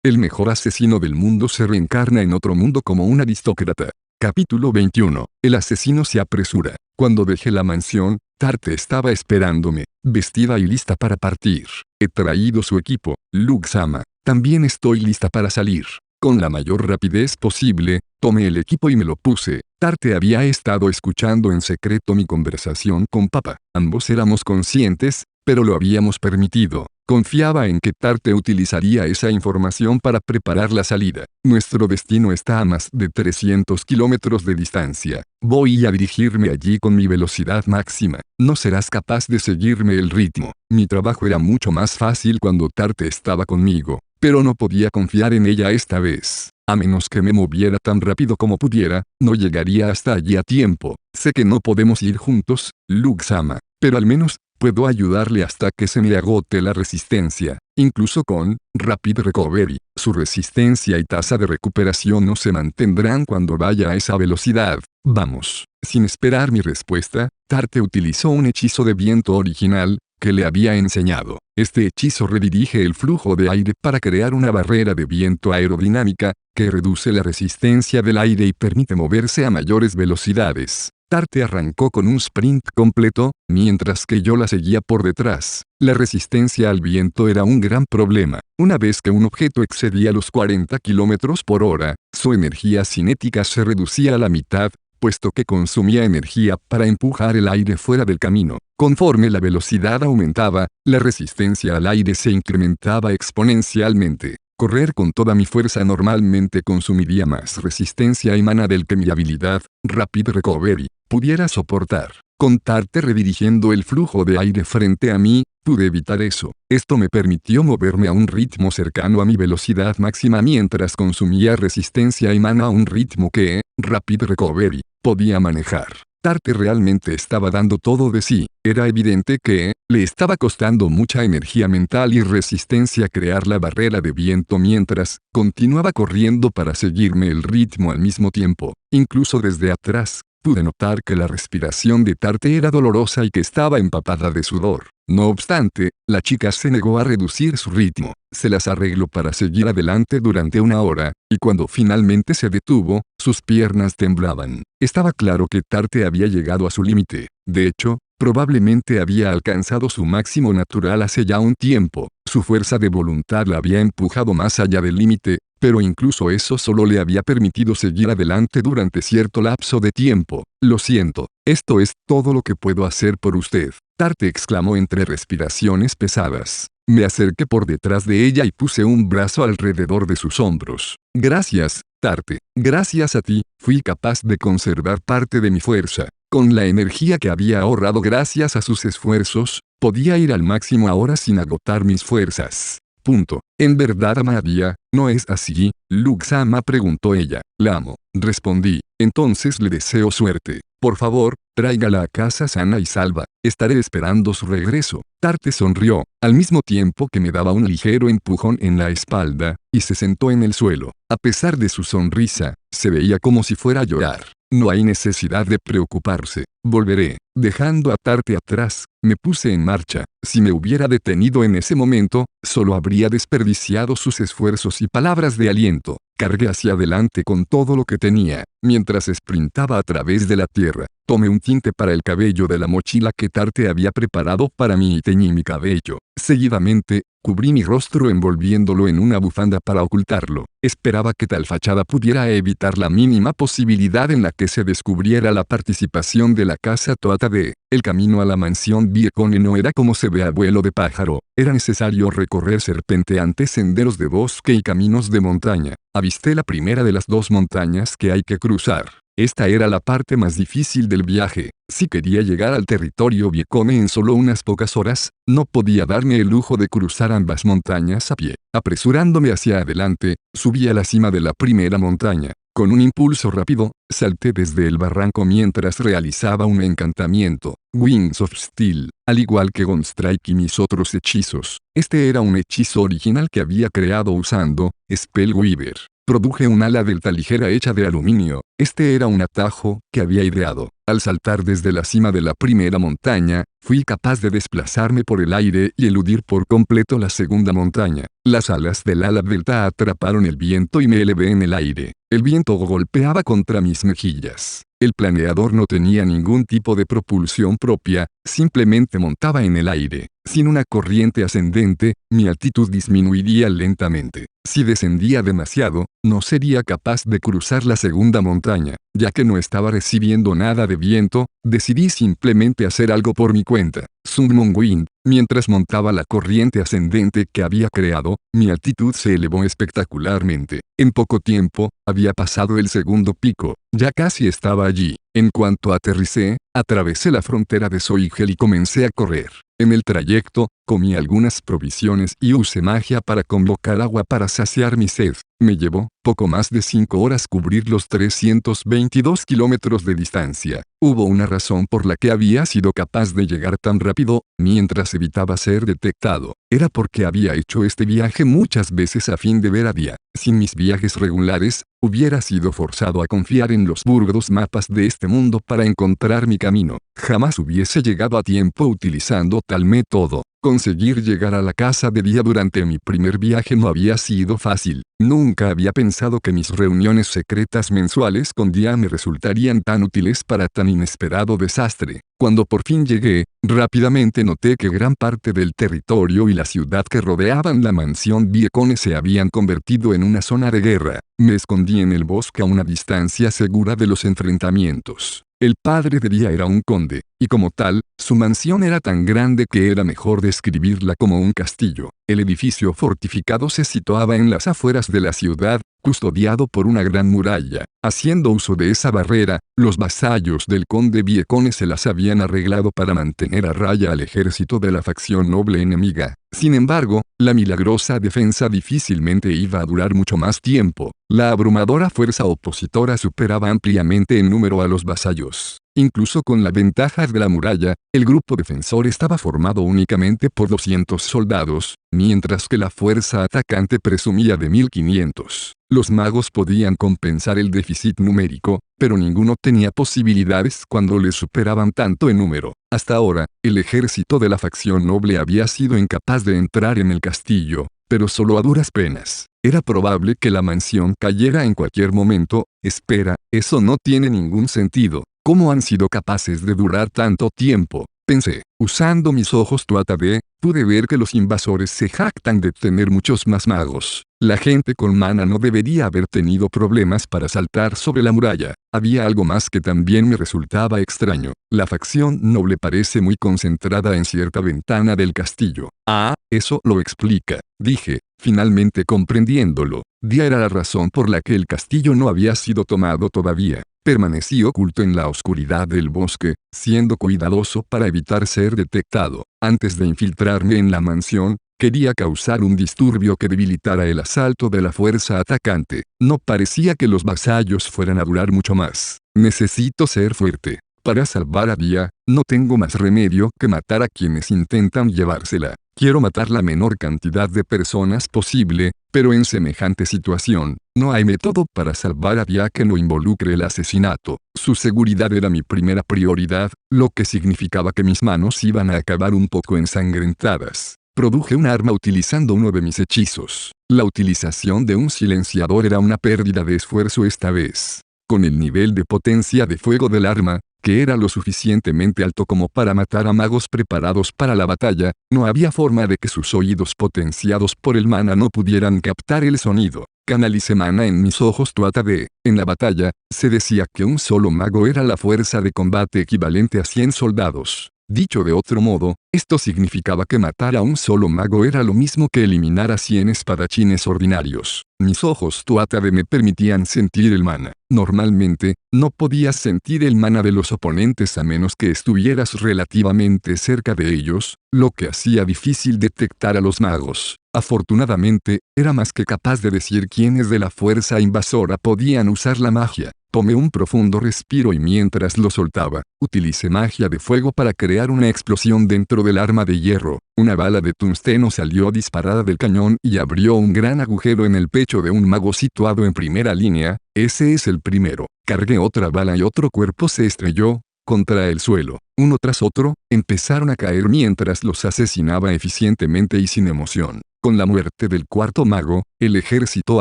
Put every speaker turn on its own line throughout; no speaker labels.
el mejor asesino del mundo se reencarna en otro mundo como un aristócrata. Capítulo 21. El asesino se apresura. Cuando dejé la mansión, Tarte estaba esperándome, vestida y lista para partir. He traído su equipo, Luke-sama. También estoy lista para salir. Con la mayor rapidez posible, tomé el equipo y me lo puse. Tarte había estado escuchando en secreto mi conversación con papá. Ambos éramos conscientes, pero lo habíamos permitido. Confiaba en que Tarte utilizaría esa información para preparar la salida. Nuestro destino está a más de 300 kilómetros de distancia. Voy a dirigirme allí con mi velocidad máxima. No serás capaz de seguirme el ritmo. Mi trabajo era mucho más fácil cuando Tarte estaba conmigo, pero no podía confiar en ella esta vez. A menos que me moviera tan rápido como pudiera, no llegaría hasta allí a tiempo. Sé que no podemos ir juntos, Luke-sama, pero al menos puedo ayudarle hasta que se me agote la resistencia. Incluso con Rapid Recovery, su resistencia y tasa de recuperación no se mantendrán cuando vaya a esa velocidad. Vamos. Sin esperar mi respuesta, Tarte utilizó un hechizo de viento original que le había enseñado. Este hechizo redirige el flujo de aire para crear una barrera de viento aerodinámica que reduce la resistencia del aire y permite moverse a mayores velocidades. Tarte arrancó con un sprint completo, mientras que yo la seguía por detrás. La resistencia al viento era un gran problema. Una vez que un objeto excedía los 40 km por hora, su energía cinética se reducía a la mitad, puesto que consumía energía para empujar el aire fuera del camino. Conforme la velocidad aumentaba, la resistencia al aire se incrementaba exponencialmente. Correr con toda mi fuerza normalmente consumiría más resistencia emana del que mi habilidad, Rapid Recovery, pudiera soportar. Con Tarte redirigiendo el flujo de aire frente a mí, pude evitar eso. Esto me permitió moverme a un ritmo cercano a mi velocidad máxima mientras consumía resistencia emana a un ritmo que, Rapid Recovery, podía manejar. Tarte realmente estaba dando todo de sí. Era evidente que le estaba costando mucha energía mental y resistencia crear la barrera de viento mientras continuaba corriendo para seguirme el ritmo al mismo tiempo. Incluso desde atrás, pude notar que la respiración de Tarte era dolorosa y que estaba empapada de sudor. No obstante, la chica se negó a reducir su ritmo. Se las arregló para seguir adelante durante una hora, y cuando finalmente se detuvo, sus piernas temblaban. Estaba claro que Tarte había llegado a su límite. De hecho, probablemente había alcanzado su máximo natural hace ya un tiempo. Su fuerza de voluntad la había empujado más allá del límite, pero incluso eso solo le había permitido seguir adelante durante cierto lapso de tiempo. Lo siento, esto es todo lo que puedo hacer por usted. Tarte exclamó entre respiraciones pesadas. Me acerqué por detrás de ella y puse un brazo alrededor de sus hombros. Gracias, Tarte. Gracias a ti, fui capaz de conservar parte de mi fuerza. Con la energía que había ahorrado gracias a sus esfuerzos, podía ir al máximo ahora sin agotar mis fuerzas. Punto. ¿En verdad amaría? ¿No es así? Luke-sama, preguntó ella. La amo, respondí. Entonces le deseo suerte. Por favor, tráigala a casa sana y salva. Estaré esperando su regreso. Tarte sonrió, al mismo tiempo que me daba un ligero empujón en la espalda, y se sentó en el suelo. A pesar de su sonrisa, se veía como si fuera a llorar. No hay necesidad de preocuparse. Volveré. Dejando a Tarte atrás, me puse en marcha. Si me hubiera detenido en ese momento, solo habría desperdiciado sus esfuerzos y palabras de aliento. Cargué hacia adelante con todo lo que tenía, mientras sprintaba a través de la tierra. Tomé un tinte para el cabello de la mochila que Tarte había preparado para mí y teñí mi cabello. Seguidamente, cubrí mi rostro envolviéndolo en una bufanda para ocultarlo. Esperaba que tal fachada pudiera evitar la mínima posibilidad en la que se descubriera la participación de la casa Toata de. El camino a la mansión Viekone no era como se ve a vuelo de pájaro. Era necesario recorrer serpenteantes senderos de bosque y caminos de montaña. Avisté la primera de las dos montañas que hay que cruzar. Esta era la parte más difícil del viaje. Si quería llegar al territorio Viekone en solo unas pocas horas, no podía darme el lujo de cruzar ambas montañas a pie. Apresurándome hacia adelante, subí a la cima de la primera montaña. Con un impulso rápido, salté desde el barranco mientras realizaba un encantamiento, Wings of Steel, al igual que Gunstrike y mis otros hechizos. Este era un hechizo original que había creado usando Spellweaver. Produje un ala delta ligera hecha de aluminio. Este era un atajo que había ideado. Al saltar desde la cima de la primera montaña, fui capaz de desplazarme por el aire y eludir por completo la segunda montaña. Las alas del ala delta atraparon el viento y me elevé en el aire. El viento golpeaba contra mis mejillas. El planeador no tenía ningún tipo de propulsión propia, simplemente montaba en el aire. Sin una corriente ascendente, mi altitud disminuiría lentamente. Si descendía demasiado, no sería capaz de cruzar la segunda montaña. Ya que no estaba recibiendo nada de viento, decidí simplemente hacer algo por mi cuenta. Sun Moon Wind. Mientras montaba la corriente ascendente que había creado, mi altitud se elevó espectacularmente. En poco tiempo, había pasado el segundo pico. Ya casi estaba allí. En cuanto aterricé, atravesé la frontera de Soigel y comencé a correr. En el trayecto, comí algunas provisiones y usé magia para convocar agua para saciar mi sed. Me llevó poco más de 5 horas cubrir los 322 kilómetros de distancia. Hubo una razón por la que había sido capaz de llegar tan rápido, mientras evitaba ser detectado. Era porque había hecho este viaje muchas veces a fin de ver a Dia. Sin mis viajes regulares, hubiera sido forzado a confiar en los burdos mapas de este mundo para encontrar mi camino. Jamás hubiese llegado a tiempo utilizando tal método. Conseguir llegar a la casa de Dia durante mi primer viaje no había sido fácil. Nunca había pensado que mis reuniones secretas mensuales con Dia me resultarían tan útiles para tan inesperado desastre. Cuando por fin llegué, rápidamente noté que gran parte del territorio y la ciudad que rodeaban la mansión Viacone se habían convertido en una zona de guerra. Me escondí en el bosque a una distancia segura de los enfrentamientos. El padre de Dia era un conde, y como tal, su mansión era tan grande que era mejor describirla como un castillo. El edificio fortificado se situaba en las afueras de la ciudad, custodiado por una gran muralla. Haciendo uso de esa barrera, los vasallos del conde Viacone se las habían arreglado para mantener a raya al ejército de la facción noble enemiga. Sin embargo, la milagrosa defensa difícilmente iba a durar mucho más tiempo. La abrumadora fuerza opositora superaba ampliamente en número a los vasallos. Incluso con la ventaja de la muralla, el grupo defensor estaba formado únicamente por 200 soldados, mientras que la fuerza atacante presumía de 1500. Los magos podían compensar el déficit numérico, pero ninguno tenía posibilidades cuando les superaban tanto en número. Hasta ahora, el ejército de la facción noble había sido incapaz de entrar en el castillo, pero solo a duras penas. Era probable que la mansión cayera en cualquier momento. Espera, eso no tiene ningún sentido. ¿Cómo han sido capaces de durar tanto tiempo? Pensé. Usando mis ojos Tuatha Dé, pude ver que los invasores se jactan de tener muchos más magos. La gente con mana no debería haber tenido problemas para saltar sobre la muralla. Había algo más que también me resultaba extraño. La facción noble parece muy concentrada en cierta ventana del castillo. Ah, eso lo explica, dije, finalmente comprendiéndolo. Dia era la razón por la que el castillo no había sido tomado todavía. Permanecí oculto en la oscuridad del bosque, siendo cuidadoso para evitar ser detectado. Antes de infiltrarme en la mansión, quería causar un disturbio que debilitara el asalto de la fuerza atacante. No parecía que los vasallos fueran a durar mucho más. Necesito ser fuerte. Para salvar a Dia, no tengo más remedio que matar a quienes intentan llevársela. Quiero matar la menor cantidad de personas posible, pero en semejante situación, no hay método para salvar a Dia que no involucre el asesinato. Su seguridad era mi primera prioridad, lo que significaba que mis manos iban a acabar un poco ensangrentadas. Produje un arma utilizando uno de mis hechizos. La utilización de un silenciador era una pérdida de esfuerzo esta vez. Con el nivel de potencia de fuego del arma, que era lo suficientemente alto como para matar a magos preparados para la batalla, no había forma de que sus oídos potenciados por el mana no pudieran captar el sonido. Canalicé mana en mis ojos Tuatha Dé. En la batalla, se decía que un solo mago era la fuerza de combate equivalente a 100 soldados. Dicho de otro modo, esto significaba que matar a un solo mago era lo mismo que eliminar a 100 espadachines ordinarios. Mis ojos Tuatha Dé me permitían sentir el mana. Normalmente, no podías sentir el mana de los oponentes a menos que estuvieras relativamente cerca de ellos, lo que hacía difícil detectar a los magos. Afortunadamente, era más que capaz de decir quiénes de la fuerza invasora podían usar la magia. Tomé un profundo respiro y mientras lo soltaba, utilicé magia de fuego para crear una explosión dentro del arma de hierro. Una bala de tungsteno salió disparada del cañón y abrió un gran agujero en el pecho de un mago situado en primera línea. Ese es el primero. Cargué otra bala y otro cuerpo se estrelló. contra el suelo. Uno tras otro, empezaron a caer mientras los asesinaba eficientemente y sin emoción. Con la muerte del cuarto mago, el ejército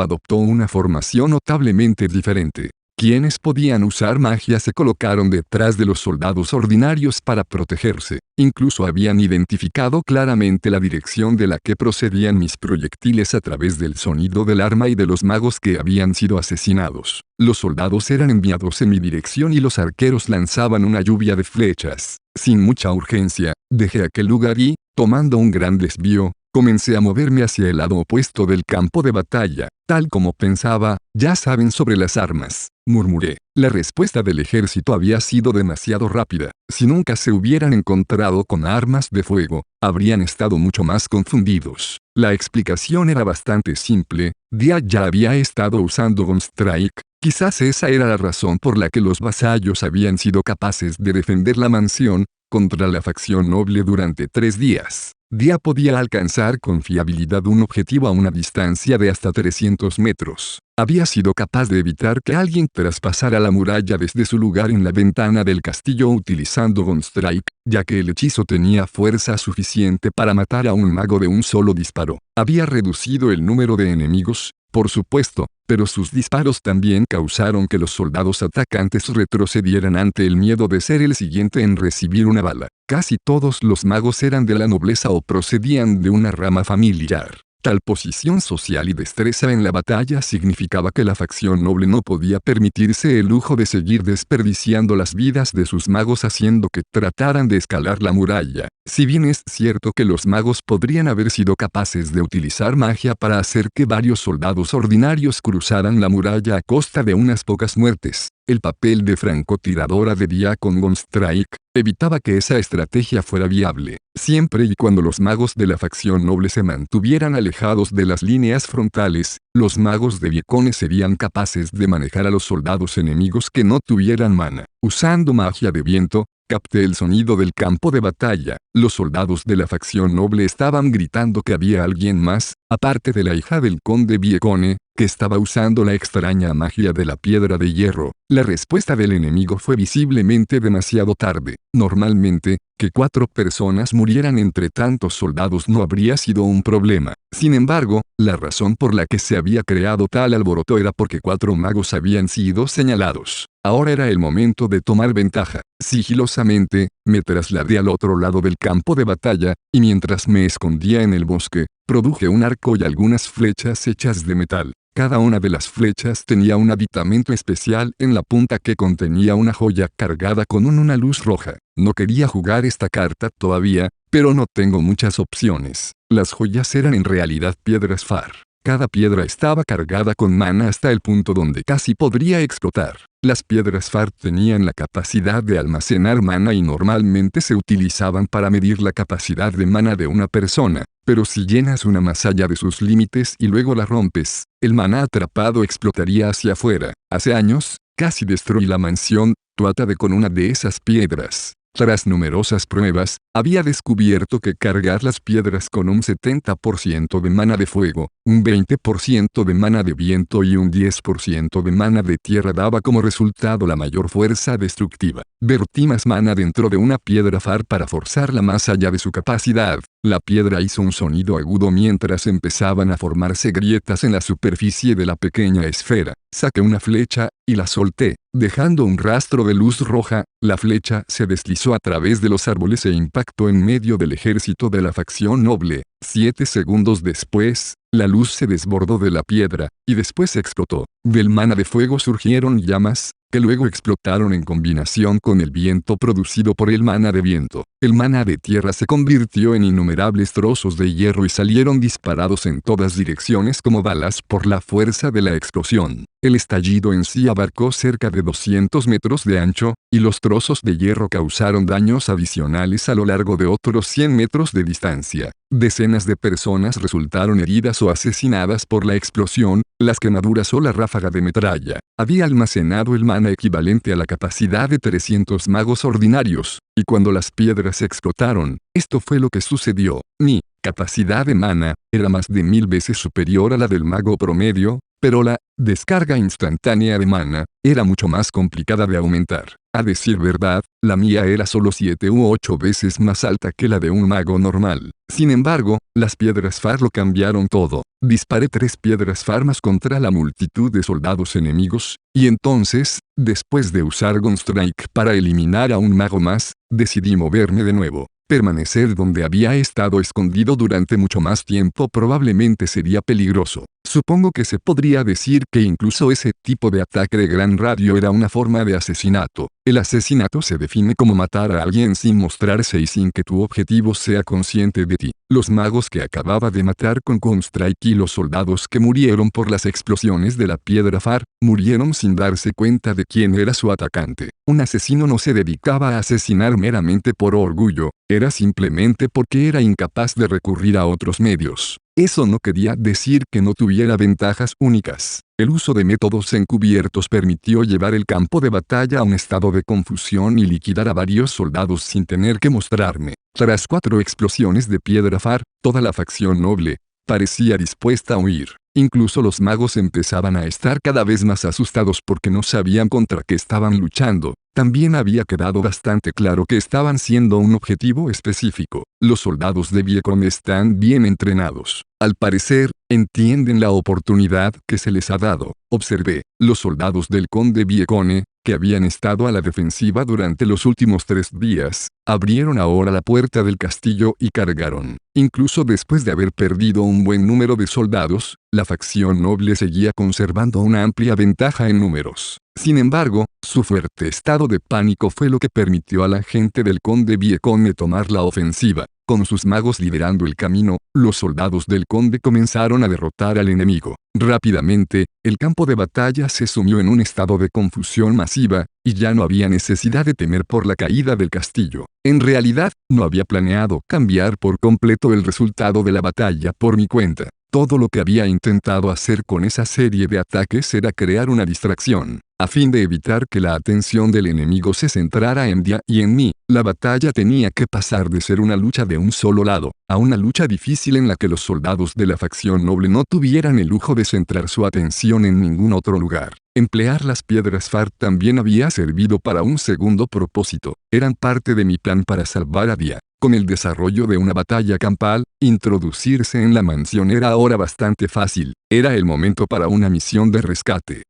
adoptó una formación notablemente diferente. Quienes podían usar magia se colocaron detrás de los soldados ordinarios para protegerse. Incluso habían identificado claramente la dirección de la que procedían mis proyectiles a través del sonido del arma y de los magos que habían sido asesinados. Los soldados eran enviados en mi dirección y los arqueros lanzaban una lluvia de flechas. Sin mucha urgencia, dejé aquel lugar y, tomando un gran desvío, comencé a moverme hacia el lado opuesto del campo de batalla. Tal como pensaba, ya saben sobre las armas, murmuré. La respuesta del ejército había sido demasiado rápida. Si nunca se hubieran encontrado con armas de fuego, habrían estado mucho más confundidos. La explicación era bastante simple. Dia ya había estado usando Gunstrike. Quizás esa era la razón por la que los vasallos habían sido capaces de defender la mansión contra la facción noble durante 3 días. Dia podía alcanzar con fiabilidad un objetivo a una distancia de hasta 300 metros. Había sido capaz de evitar que alguien traspasara la muralla desde su lugar en la ventana del castillo utilizando Gunstrike, ya que el hechizo tenía fuerza suficiente para matar a un mago de un solo disparo. Había reducido el número de enemigos, por supuesto, pero sus disparos también causaron que los soldados atacantes retrocedieran ante el miedo de ser el siguiente en recibir una bala. Casi todos los magos eran de la nobleza o procedían de una rama familiar. Tal posición social y destreza en la batalla significaba que la facción noble no podía permitirse el lujo de seguir desperdiciando las vidas de sus magos haciendo que trataran de escalar la muralla. Si bien es cierto que los magos podrían haber sido capaces de utilizar magia para hacer que varios soldados ordinarios cruzaran la muralla a costa de unas pocas muertes, el papel de francotiradora de Dia con Gunstrike evitaba que esa estrategia fuera viable. Siempre y cuando los magos de la facción noble se mantuvieran alejados de las líneas frontales, los magos de Viekone serían capaces de manejar a los soldados enemigos que no tuvieran mana. Usando magia de viento, capté el sonido del campo de batalla. Los soldados de la facción noble estaban gritando que había alguien más, aparte de la hija del conde Viekone, que estaba usando la extraña magia de la piedra de hierro. La respuesta del enemigo fue visiblemente demasiado tarde. Normalmente, que 4 personas murieran entre tantos soldados no habría sido un problema. Sin embargo, la razón por la que se había creado tal alboroto era porque 4 magos habían sido señalados. Ahora era el momento de tomar ventaja. Sigilosamente, me trasladé al otro lado del campo de batalla, y mientras me escondía en el bosque, produje un arco y algunas flechas hechas de metal. Cada una de las flechas tenía un aditamento especial en la punta que contenía una joya cargada con una luz roja. No quería jugar esta carta todavía, pero no tengo muchas opciones. Las joyas eran en realidad piedras Far. Cada piedra estaba cargada con mana hasta el punto donde casi podría explotar. Las piedras Far tenían la capacidad de almacenar mana y normalmente se utilizaban para medir la capacidad de mana de una persona, pero si llenas una más allá de sus límites y luego la rompes, el mana atrapado explotaría hacia afuera. Hace años, casi destruí la mansión Tuatha con una de esas piedras. Tras numerosas pruebas, había descubierto que cargar las piedras con un 70% de mana de fuego, un 20% de mana de viento y un 10% de mana de tierra daba como resultado la mayor fuerza destructiva. Vertí más mana dentro de una piedra Far para forzarla más allá de su capacidad. La piedra hizo un sonido agudo mientras empezaban a formarse grietas en la superficie de la pequeña esfera. Saqué una flecha, y la solté. Dejando un rastro de luz roja, la flecha se deslizó a través de los árboles e impactó en medio del ejército de la facción noble. 7 segundos después, la luz se desbordó de la piedra, y después explotó. Del mana de fuego surgieron llamas, que luego explotaron en combinación con el viento producido por el mana de viento. El mana de tierra se convirtió en innumerables trozos de hierro y salieron disparados en todas direcciones como balas por la fuerza de la explosión. El estallido en sí abarcó cerca de 200 metros de ancho, y los trozos de hierro causaron daños adicionales a lo largo de otros 100 metros de distancia. Decenas de personas resultaron heridas o asesinadas por la explosión, las quemaduras o la ráfaga de metralla. Había almacenado el mana equivalente a la capacidad de 300 magos ordinarios, y cuando las piedras explotaron, esto fue lo que sucedió. Mi capacidad de mana era más de 1000 veces superior a la del mago promedio, pero la descarga instantánea de mana era mucho más complicada de aumentar. A decir verdad, la mía era solo 7 u 8 veces más alta que la de un mago normal. Sin embargo, las piedras Far lo cambiaron todo. Disparé 3 piedras Farmas contra la multitud de soldados enemigos, y entonces, después de usar Gunstrike para eliminar a un mago más, decidí moverme de nuevo. Permanecer donde había estado escondido durante mucho más tiempo probablemente sería peligroso. Supongo que se podría decir que incluso ese tipo de ataque de gran radio era una forma de asesinato. El asesinato se define como matar a alguien sin mostrarse y sin que tu objetivo sea consciente de ti. Los magos que acababa de matar con Gunstrike y los soldados que murieron por las explosiones de la piedra Far, murieron sin darse cuenta de quién era su atacante. Un asesino no se dedicaba a asesinar meramente por orgullo, era simplemente porque era incapaz de recurrir a otros medios. Eso no quería decir que no tuviera ventajas únicas. El uso de métodos encubiertos permitió llevar el campo de batalla a un estado de confusión y liquidar a varios soldados sin tener que mostrarme. Tras 4 explosiones de piedra Far, toda la facción noble parecía dispuesta a huir. Incluso los magos empezaban a estar cada vez más asustados porque no sabían contra qué estaban luchando. También había quedado bastante claro que estaban siendo un objetivo específico. Los soldados de Viecone están bien entrenados. Al parecer, entienden la oportunidad que se les ha dado. Observé, los soldados del conde Viecone, que habían estado a la defensiva durante los últimos 3 días, abrieron ahora la puerta del castillo y cargaron. Incluso después de haber perdido un buen número de soldados, la facción noble seguía conservando una amplia ventaja en números. Sin embargo, su fuerte estado de pánico fue lo que permitió a la gente del conde Viecone tomar la ofensiva. Con sus magos liderando el camino, los soldados del conde comenzaron a derrotar al enemigo. Rápidamente, el campo de batalla se sumió en un estado de confusión masiva, y ya no había necesidad de temer por la caída del castillo. En realidad, no había planeado cambiar por completo el resultado de la batalla por mi cuenta. Todo lo que había intentado hacer con esa serie de ataques era crear una distracción. A fin de evitar que la atención del enemigo se centrara en Dia y en mí, la batalla tenía que pasar de ser una lucha de un solo lado, a una lucha difícil en la que los soldados de la facción noble no tuvieran el lujo de centrar su atención en ningún otro lugar. Emplear las piedras Far también había servido para un segundo propósito. Eran parte de mi plan para salvar a Dia. Con el desarrollo de una batalla campal, introducirse en la mansión era ahora bastante fácil. Era el momento para una misión de rescate.